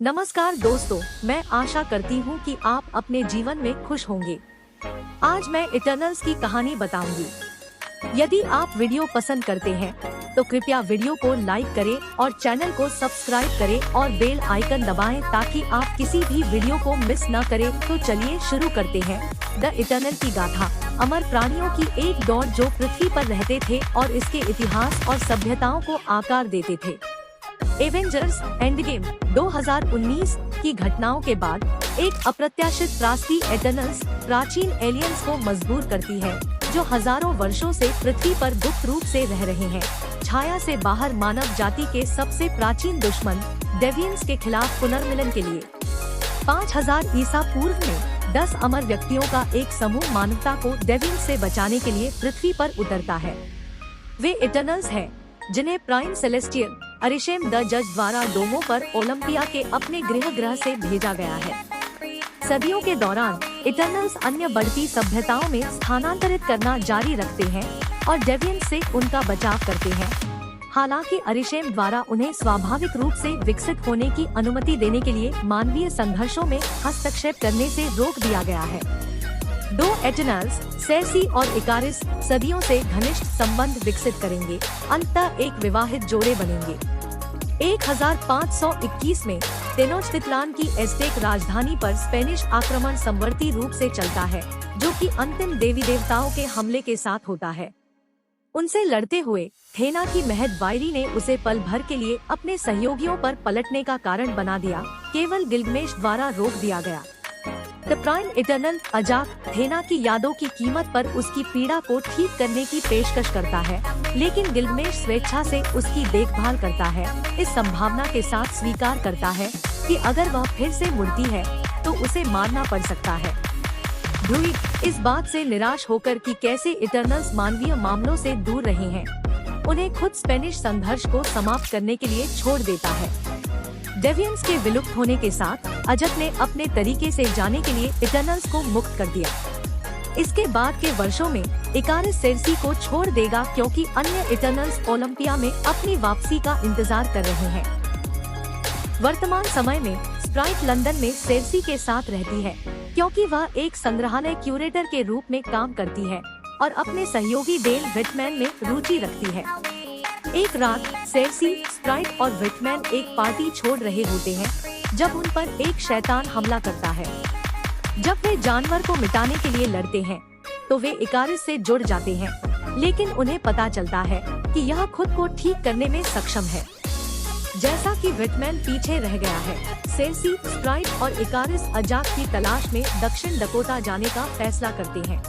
नमस्कार दोस्तों, मैं आशा करती हूँ कि आप अपने जीवन में खुश होंगे। आज मैं इटर्नल्स की कहानी बताऊंगी। यदि आप वीडियो पसंद करते हैं तो कृपया वीडियो को लाइक करें और चैनल को सब्सक्राइब करें और बेल आइकन दबाएं ताकि आप किसी भी वीडियो को मिस न करें। तो चलिए शुरू करते हैं। द इटर्नल की गाथा अमर प्राणियों की एक दौड़ जो पृथ्वी पर रहते थे और इसके इतिहास और सभ्यताओं को आकार देते थे। एवेंजर्स एंड गेम 2019 की घटनाओं के बाद एक अप्रत्याशित त्रासदी इटर्नल्स प्राचीन एलियंस को मजबूर करती है जो हजारों वर्षों से पृथ्वी पर गुप्त रूप से रह रहे हैं। छाया से बाहर मानव जाति के सबसे प्राचीन दुश्मन डेवियंस के खिलाफ पुनर्मिलन के लिए 5000 ईसा पूर्व में 10 अमर व्यक्तियों का एक समूह मानवता को डेवियंस से बचाने के लिए पृथ्वी पर उतरता है। वे इटर्नल्स हैं जिन्हें प्राइम सेलेस्टियल अरिशेम द जज द्वारा डोमो पर ओलंपिया के अपने गृह से भेजा गया है। सदियों के दौरान इटर्नल्स अन्य बढ़ती सभ्यताओं में स्थानांतरित करना जारी रखते हैं और डेवियंस से उनका बचाव करते हैं। हालांकि अरिशेम द्वारा उन्हें स्वाभाविक रूप से विकसित होने की अनुमति देने के लिए मानवीय संघर्षों में हस्तक्षेप करने से रोक दिया गया है। दो इटर्नल्स सेर्सी और इकारिस सदियों से घनिष्ठ संबंध विकसित करेंगे, अंततः एक विवाहित जोड़े बनेंगे। 1521 में टेनोच्टिट्लान की एज़्टेक राजधानी पर स्पेनिश आक्रमण समवर्ती रूप से चलता है, जो कि अंतिम देवी देवताओं के हमले के साथ होता है। उनसे लड़ते हुए थेना की महद वायरी ने उसे पल भर के लिए अपने सहयोगियों पर पलटने का कारण बना दिया, केवल गिल्गमेश द्वारा रोक दिया गया। द प्राइम इटर्नल अजाक थेना की यादों की कीमत पर उसकी पीड़ा को ठीक करने की पेशकश करता है, लेकिन गिल्गमेश स्वेच्छा से उसकी देखभाल करता है, इस संभावना के साथ स्वीकार करता है कि अगर वह फिर से मुड़ती है तो उसे मारना पड़ सकता है। ड्रूइड इस बात से निराश होकर कि कैसे इटर्नल्स मानवीय मामलों से दूर रहे हैं, उन्हें खुद स्पेनिश संघर्ष को समाप्त करने के लिए छोड़ देता है। डेवियंस के विलुप्त होने के साथ अजक ने अपने तरीके से जाने के लिए इटर्नल्स को मुक्त कर दिया। इसके बाद के वर्षों में इकारिस सेर्सी को छोड़ देगा क्योंकि अन्य इटर्नल्स ओलंपिया में अपनी वापसी का इंतजार कर रहे हैं। वर्तमान समय में स्प्राइट लंदन में सेर्सी के साथ रहती है क्योंकि वह एक संग्रहालय क्यूरेटर के रूप में काम करती है और अपने सहयोगी डेल व्हिटमैन में रुचि रखती है। एक रात सेर्सी, स्प्राइट और व्हिटमैन एक पार्टी छोड़ रहे होते हैं जब उन पर एक शैतान हमला करता है। जब वे जानवर को मिटाने के लिए लड़ते हैं तो वे इकारिस से जुड़ जाते हैं, लेकिन उन्हें पता चलता है कि यह खुद को ठीक करने में सक्षम है। जैसा कि व्हिटमैन पीछे रह गया है, सेर्सी, स्प्राइट और इकारिस अजाक की तलाश में दक्षिण डकोटा जाने का फैसला करते हैं।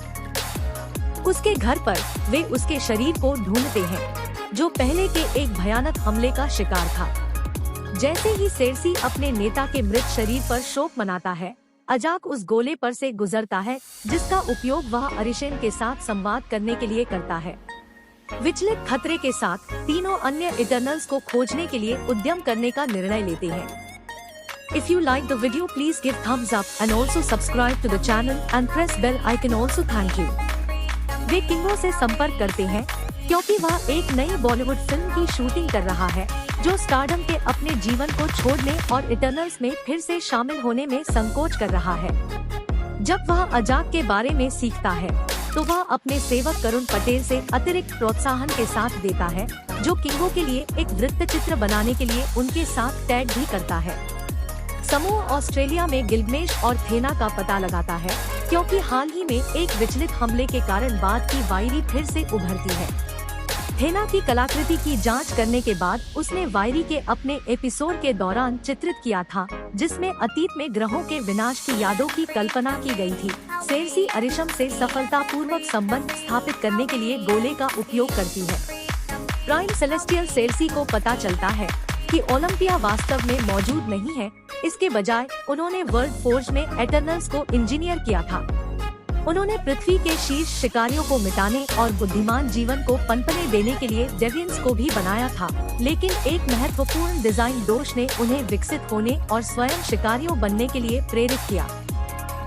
उसके घर पर वे उसके शरीर को ढूंढते हैं जो पहले के एक भयानक हमले का शिकार था। जैसे ही सेर्सी अपने नेता के मृत शरीर पर शोक मनाता है, अजाक उस गोले पर से गुजरता है जिसका उपयोग वह अरिशेम के साथ संवाद करने के लिए करता है। विचलित खतरे के साथ तीनों अन्य इटर्नल्स को खोजने के लिए उद्यम करने का निर्णय लेते हैं। If you like the video, please give thumbs up and also subscribe to the channel and press bell icon also. Thank you. वे किंगो से संपर्क करते हैं क्योंकि वह एक नई बॉलीवुड फिल्म की शूटिंग कर रहा है जो स्टारडम के अपने जीवन को छोड़ने और इटर्नल्स में फिर से शामिल होने में संकोच कर रहा है। जब वह अजाक के बारे में सीखता है तो वह अपने सेवक करुण पटेल से अतिरिक्त प्रोत्साहन के साथ देता है, जो किंगो के लिए एक वृत्तचित्र बनाने के लिए उनके साथ टैग भी करता है। समूह ऑस्ट्रेलिया में गिल्गमेश और थेना का पता लगाता है क्योंकि हाल ही में एक विचलित हमले के कारण बाद की वायरी फिर से उभरती है। थेना की कलाकृति की जांच करने के बाद उसने वायरी के अपने एपिसोड के दौरान चित्रित किया था जिसमें अतीत में ग्रहों के विनाश की यादों की कल्पना की गई थी। सेर्सी अरिशम से सफलतापूर्वक संबंध स्थापित करने के लिए गोले का उपयोग करती है। प्राइम सेलेस्टियल सेर्सी को पता चलता है कि ओलंपिया वास्तव में मौजूद नहीं है, इसके बजाय उन्होंने वर्ल्ड फोर्ज में इटर्नल्स को इंजीनियर किया था। उन्होंने पृथ्वी के शीर्ष शिकारियों को मिटाने और बुद्धिमान जीवन को पनपने देने के लिए डेवियंस को भी बनाया था, लेकिन एक महत्वपूर्ण डिजाइन दोष ने उन्हें विकसित होने और स्वयं शिकारियों बनने के लिए प्रेरित किया।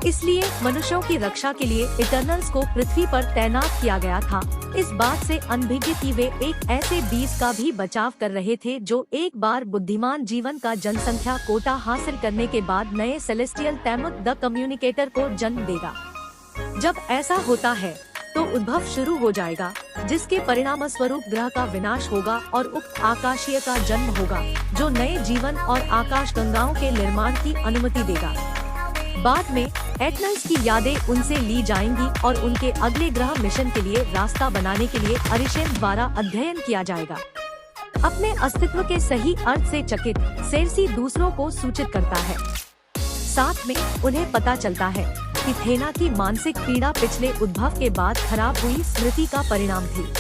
इसलिए मनुष्यों की रक्षा के लिए इटर्नल्स को पृथ्वी पर तैनात किया गया था। इस बात से अनभिज्ञ कि वे एक ऐसे बीज का भी बचाव कर रहे थे जो एक बार बुद्धिमान जीवन का जनसंख्या कोटा हासिल करने के बाद नए सेलेस्टियल तैमुत द कम्युनिकेटर को जन्म देगा। जब ऐसा होता है तो उद्भव शुरू हो जाएगा, जिसके परिणाम स्वरूप ग्रह का विनाश होगा और उक्त आकाशीय का जन्म होगा, जो नए जीवन और आकाश गंगाओं के निर्माण की अनुमति देगा। बाद में एटनल्स की यादें उनसे ली जाएंगी और उनके अगले ग्रह मिशन के लिए रास्ता बनाने के लिए अरिशेम द्वारा अध्ययन किया जाएगा। अपने अस्तित्व के सही अर्थ से चकित सेर्सी दूसरों को सूचित करता है। साथ में उन्हें पता चलता है कि थेना की मानसिक पीड़ा पिछले उद्भव के बाद खराब हुई स्मृति का परिणाम थी।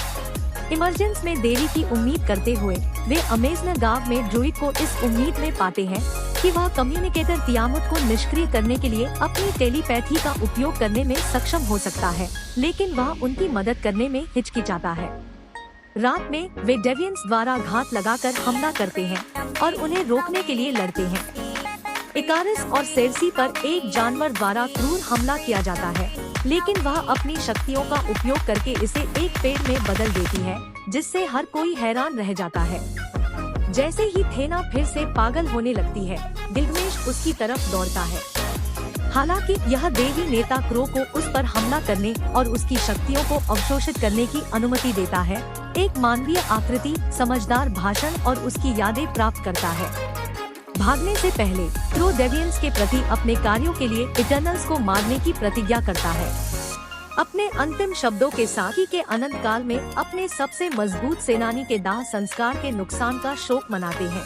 इमरजेंस में देरी की उम्मीद करते हुए वे अमेजनर गांव में ड्रूइड को इस उम्मीद में पाते हैं कि वह कम्युनिकेटर तियामुत को निष्क्रिय करने के लिए अपनी टेलीपैथी का उपयोग करने में सक्षम हो सकता है, लेकिन वह उनकी मदद करने में हिचकिचाता है। रात में वे डेवियंस द्वारा घात लगाकर हमला करते हैं और उन्हें रोकने के लिए लड़ते हैं। इकारिस और सेर्सी पर एक जानवर द्वारा क्रूर हमला किया जाता है, लेकिन वह अपनी शक्तियों का उपयोग करके इसे एक पेड़ में बदल देती है, जिससे हर कोई हैरान रह जाता है। जैसे ही थेना फिर से पागल होने लगती है, गिल्गमेश उसकी तरफ दौड़ता है। हालांकि यह देवी नेता क्रो को उस पर हमला करने और उसकी शक्तियों को अवशोषित करने की अनुमति देता है, एक मानवीय आकृति, समझदार भाषण और उसकी यादें प्राप्त करता है। भागने से पहले क्रो डेवियंस के प्रति अपने कार्यों के लिए इटर्नल्स को मारने की प्रतिज्ञा करता है। अपने अंतिम शब्दों के साथ ही के अनंत काल में अपने सबसे मजबूत सेनानी के दाह संस्कार के नुकसान का शोक मनाते हैं।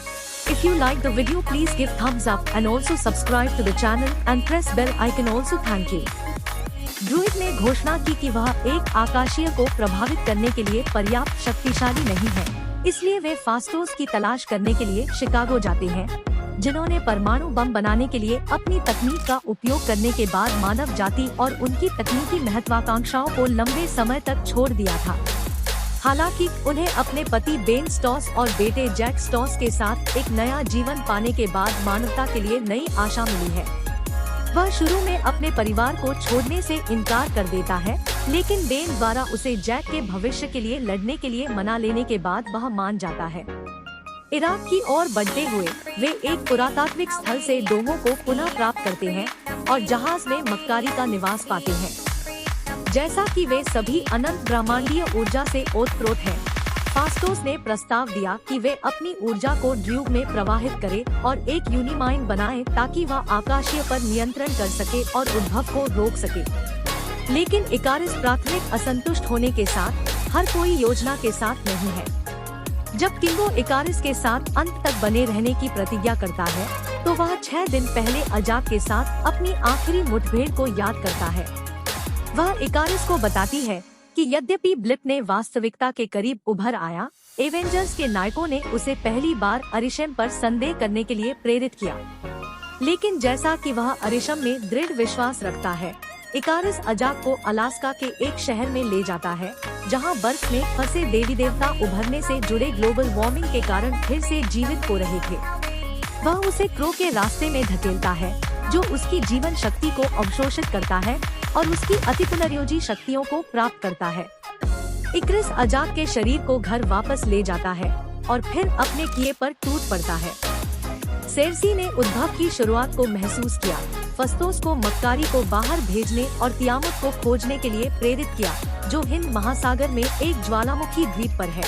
If you like the video, please give thumbs up and also subscribe to the channel and press bell icon also. Thank you. Druid ने घोषणा की कि वह एक आकाशीय को प्रभावित करने के लिए पर्याप्त शक्तिशाली नहीं है, इसलिए वे फास्टोस की तलाश करने के लिए शिकागो जाते हैं, जिन्होंने परमाणु बम बनाने के लिए अपनी तकनीक का उपयोग करने के बाद मानव जाति और उनकी तकनीकी महत्वाकांक्षाओं को लंबे समय तक छोड़ दिया था। हालांकि उन्हें अपने पति बेन स्टॉस और बेटे जैक स्टॉस के साथ एक नया जीवन पाने के बाद मानवता के लिए नई आशा मिली है। वह शुरू में अपने परिवार को छोड़ने से इनकार कर देता है, लेकिन बेन द्वारा उसे जैक के भविष्य के लिए लड़ने के लिए मना लेने के बाद वह मान जाता है। इराक की ओर बढ़ते हुए वे एक पुरातात्विक स्थल से डोमो को पुनः प्राप्त करते हैं और जहाज में मक्कारी का निवास पाते हैं। जैसा कि वे सभी अनंत ब्रह्मांडीय ऊर्जा से ओतप्रोत हैं, फास्टोस ने प्रस्ताव दिया कि वे अपनी ऊर्जा को ड्यूब में प्रवाहित करें और एक यूनिमाइन बनाएं ताकि वह आकाशीय पर नियंत्रण कर सके और उद्भव को रोक सके। लेकिन इकारिस प्राथमिक असंतुष्ट होने के साथ हर कोई योजना के साथ नहीं है। जब किंगो इकारिस के साथ अंत तक बने रहने की प्रतिज्ञा करता है, तो वह 6 दिन पहले अजाक के साथ अपनी आखिरी मुठभेड़ को याद करता है। वह इकारिस को बताती है कि यद्यपि ब्लिप ने वास्तविकता के करीब उभर आया, एवेंजर्स के नायकों ने उसे पहली बार अरिशम पर संदेह करने के लिए प्रेरित किया। लेकिन जैसा कि वह अरिशम में दृढ़ विश्वास रखता है, इकारिस अजाक को अलास्का के एक शहर में ले जाता है, जहां बर्फ में फंसे देवी देवता उभरने से जुड़े ग्लोबल वार्मिंग के कारण फिर से जीवित हो रहे थे। वह उसे क्रो के रास्ते में धकेलता है, जो उसकी जीवन शक्ति को अवशोषित करता है और उसकी अतिपुनर्योजी शक्तियों को प्राप्त करता है। इक्रिस अजाक के शरीर को घर वापस ले जाता है और फिर अपने किए पर टूट पड़ता है। सेर्सी ने उद्भव की शुरुआत को महसूस किया, फस्तोस को मक्कारी को बाहर भेजने और तियामुत को खोजने के लिए प्रेरित किया, जो हिंद महासागर में एक ज्वालामुखी द्वीप पर है।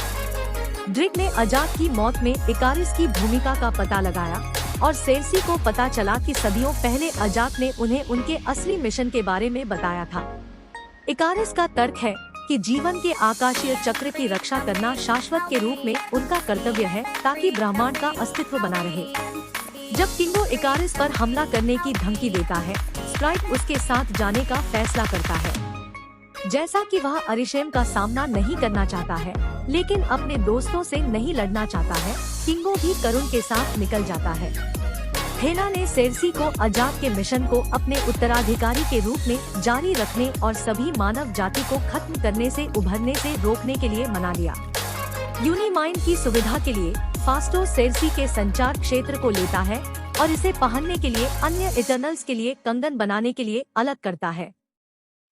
ड्रिक ने अजाक की मौत में इकारिस की भूमिका का पता लगाया और सेर्सी को पता चला कि सदियों पहले अजाक ने उन्हें उनके असली मिशन के बारे में बताया था। इकारिस का तर्क है कि जीवन के आकाशीय चक्र की रक्षा करना शाश्वत के रूप में उनका कर्तव्य है, ताकि ब्रह्मांड का अस्तित्व बना रहे। जब किंगो इकारिस पर हमला करने की धमकी देता है, स्प्राइट उसके साथ जाने का फैसला करता है। जैसा कि वह अरिशेम का सामना नहीं करना चाहता है, लेकिन अपने दोस्तों से नहीं लड़ना चाहता है, किंगो भी करुण के साथ निकल जाता है। थेना ने सेर्सी को अजाक के मिशन को अपने उत्तराधिकारी के रूप में जारी रखने और सभी मानव जाति को खत्म करने से उभरने से रोकने के लिए मना लिया। यूनिमाइन की सुविधा के लिए फास्टोस सेर्सी के संचार क्षेत्र को लेता है और इसे पहनने के लिए अन्य इटर्नल्स के लिए कंगन बनाने के लिए अलग करता है।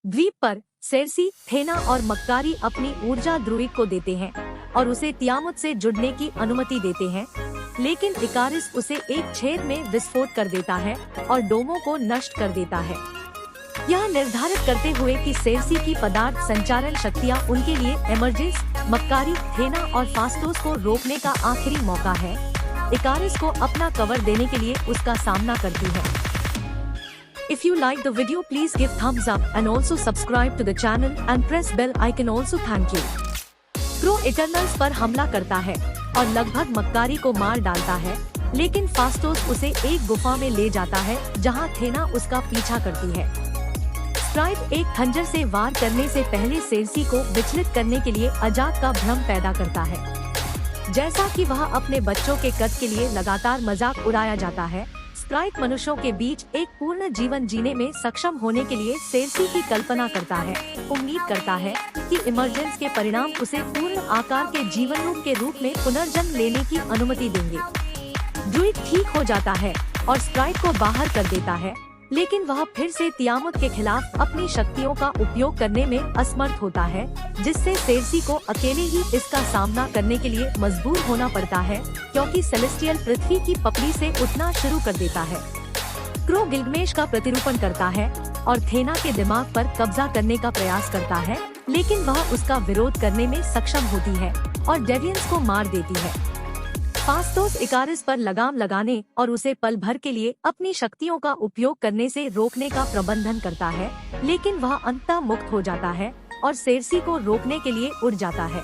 द्वीप पर सेर्सी, थेना और मक्कारी अपनी ऊर्जा ड्रूइड को देते हैं और उसे तियामुत से जुड़ने की अनुमति देते हैं, लेकिन इकारिस उसे एक छेद में विस्फोट कर देता है और डोमो को नष्ट कर देता है। यह निर्धारित करते हुए कि सेर्सी की पदार्थ संचारण शक्तियाँ उनके लिए एमरजेंस, मक्कारी, थेना और फास्टोस को रोकने का आखिरी मौका है, इकारिस को अपना कवर देने के लिए उसका सामना करती है। If you like the video, please give thumbs up and also subscribe to the channel and press bell icon also. Thank you. Kro Eternals पर हमला करता है और लगभग मक्कारी को मार डालता है, लेकिन फास्टोस उसे एक गुफा में ले जाता है जहां थेना उसका पीछा करती है। स्प्राइट एक खंजर से वार करने से पहले सेर्सी को विचलित करने के लिए अजात का भ्रम पैदा करता है। जैसा कि वह अपने बच्चों के कद के लिए लगातार मजाक उड़ाया जाता है, स्प्राइट मनुष्यों के बीच एक पूर्ण जीवन जीने में सक्षम होने के लिए सेर्सी की कल्पना करता है, उम्मीद करता है कि इमरजेंस के परिणाम उसे पूर्ण आकार के जीवन रूप के रूप में पुनर्जन्म लेने की अनुमति देंगे। ड्रूइड ठीक हो जाता है और स्प्राइट को बाहर कर देता है, लेकिन वह फिर से तियामुत के खिलाफ अपनी शक्तियों का उपयोग करने में असमर्थ होता है, जिससे सेर्सी को अकेले ही इसका सामना करने के लिए मजबूर होना पड़ता है, क्योंकि सेलेस्टियल पृथ्वी की पपड़ी से उठना शुरू कर देता है। क्रो गिल्गमेश का प्रतिरूपण करता है और थेना के दिमाग पर कब्जा करने का प्रयास करता है, लेकिन वह उसका विरोध करने में सक्षम होती है और डेवियंस को मार देती है। फास्टोस इकारिस पर लगाम लगाने और उसे पल भर के लिए अपनी शक्तियों का उपयोग करने से रोकने का प्रबंधन करता है, लेकिन वह अंततः मुक्त हो जाता है और सेर्सी को रोकने के लिए उड़ जाता है।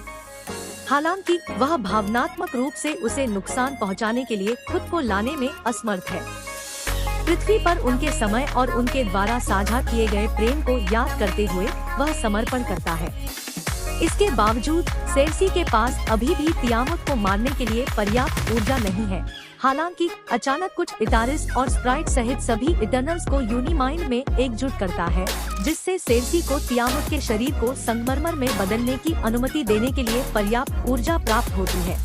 हालांकि वह भावनात्मक रूप से उसे नुकसान पहुंचाने के लिए खुद को लाने में असमर्थ है। पृथ्वी पर उनके समय और उनके द्वारा साझा किए गए प्रेम को याद करते हुए वह समर्पण करता है। इसके बावजूद सेर्सी के पास अभी भी तियामुत को मारने के लिए पर्याप्त ऊर्जा नहीं है। हालांकि अचानक कुछ इटारिस और स्प्राइट सहित सभी इटर्नल्स को यूनिमाइंड में एकजुट करता है, जिससे सेर्सी को तियामुत के शरीर को संगमरमर में बदलने की अनुमति देने के लिए पर्याप्त ऊर्जा प्राप्त होती है।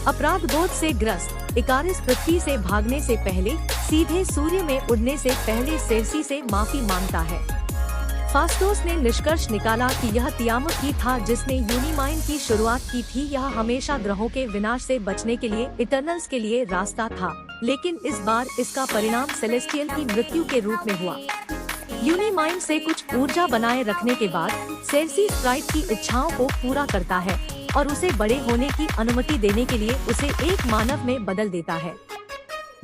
अपराध बोध से ग्रस्त इकारिस पृथ्वी से भागने से पहले सीधे सूर्य में उड़ने से पहले सेर्सी से माफी मांगता है। फास्टोस ने निष्कर्ष निकाला कि यह तियामुत ही था जिसने यूनिमाइंड की शुरुआत की थी। यह हमेशा ग्रहों के विनाश से बचने के लिए इटर्नल्स के लिए रास्ता था, लेकिन इस बार इसका परिणाम सेलेस्टियल की मृत्यु के रूप में हुआ। यूनिमाइंड से कुछ ऊर्जा बनाए रखने के बाद सेर्सी स्प्राइट की इच्छाओं को पूरा करता है और उसे बड़े होने की अनुमति देने के लिए उसे एक मानव में बदल देता है।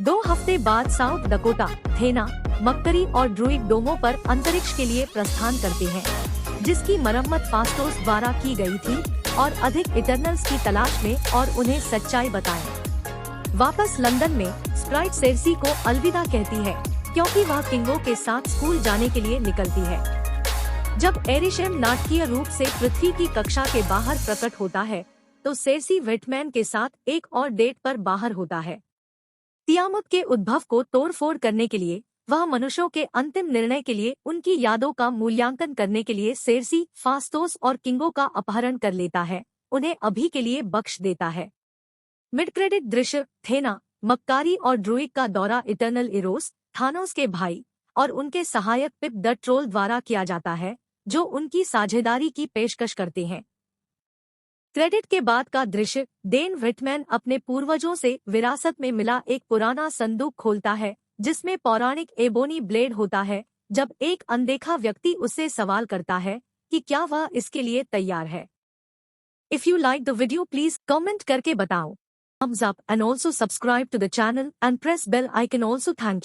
2 हफ्ते बाद साउथ डकोटा, थेना, मक्करी और ड्रूइड डोमो पर अंतरिक्ष के लिए प्रस्थान करते हैं, जिसकी मरम्मत फास्टोस द्वारा की गई थी, और अधिक इटर्नल्स की तलाश में और उन्हें सच्चाई बताएं। वापस लंदन में स्प्राइट सेर्सी को अलविदा कहती है, क्योंकि वह किंगो के साथ स्कूल जाने के लिए निकलती है। जब एरिशेम नाटकीय रूप से पृथ्वी की कक्षा के बाहर प्रकट होता है, तो सेर्सी वेटमैन के साथ एक और डेट पर बाहर होता है। तियामुत के उद्भव को तोड़फोड़ करने के लिए वह मनुष्यों के अंतिम निर्णय के लिए उनकी यादों का मूल्यांकन करने के लिए सेर्सी, फास्टोस और किंगो का अपहरण कर लेता है, उन्हें अभी के लिए बख्श देता है। मिड क्रेडिट दृश्य थेना, मक्कारी और ड्रूइड का दौरा इटर्नल इरोस, थानोस के भाई और उनके सहायक पिप द ट्रोल द्वारा किया जाता है, जो उनकी साझेदारी की पेशकश करते हैं। क्रेडिट के बाद का दृश्य डेन व्हिटमैन अपने पूर्वजों से विरासत में मिला एक पुराना संदूक खोलता है, जिसमें पौराणिक एबोनी ब्लेड होता है, जब एक अनदेखा व्यक्ति उससे सवाल करता है कि क्या वह इसके लिए तैयार है। If you like the video please comment करके बताओ। Thumbs up and also subscribe to the channel and press bell icon also. Thank you.